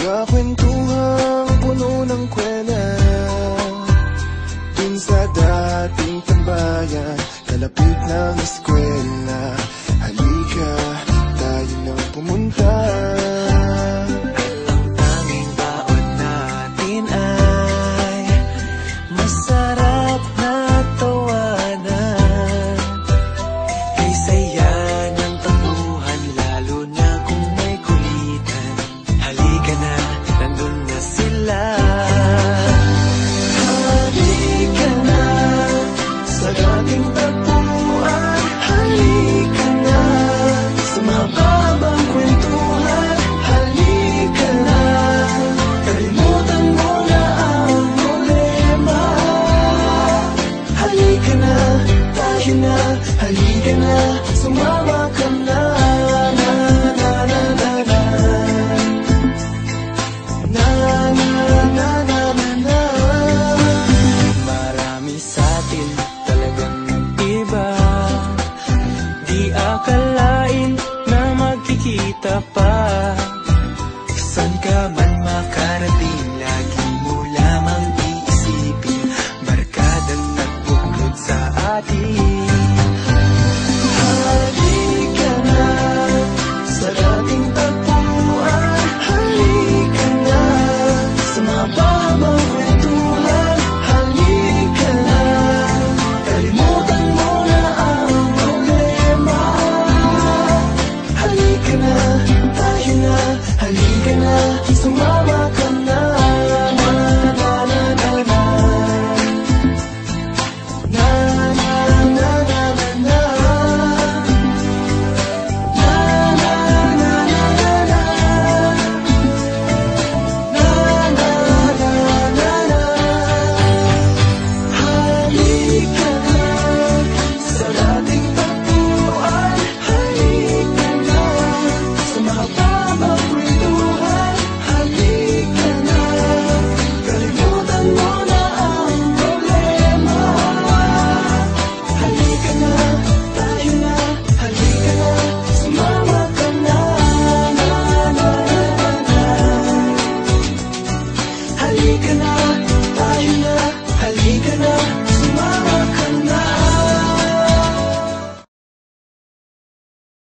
Mga kwentuhang puno ng kwela, dun sa dating tambayan, kalapit ng eskwela. Halika, tayo nang pumunta. Ang tanging baon natin ay masarap na tawanan. Kay saya ng tambuhan, lalo na kung may kulitan. Halika na, nandun na sila. Halika na sa dating tagpuan. Halika na sa mahabang kwentuhan. Halika na, kalimutan mo na ang problema. Halika na, tayo na. Halika na, sumama ka na. Na na na na na. Na na na na na na. Marami sa atin talagang iba. Di akalain na magkikita pa. San ka man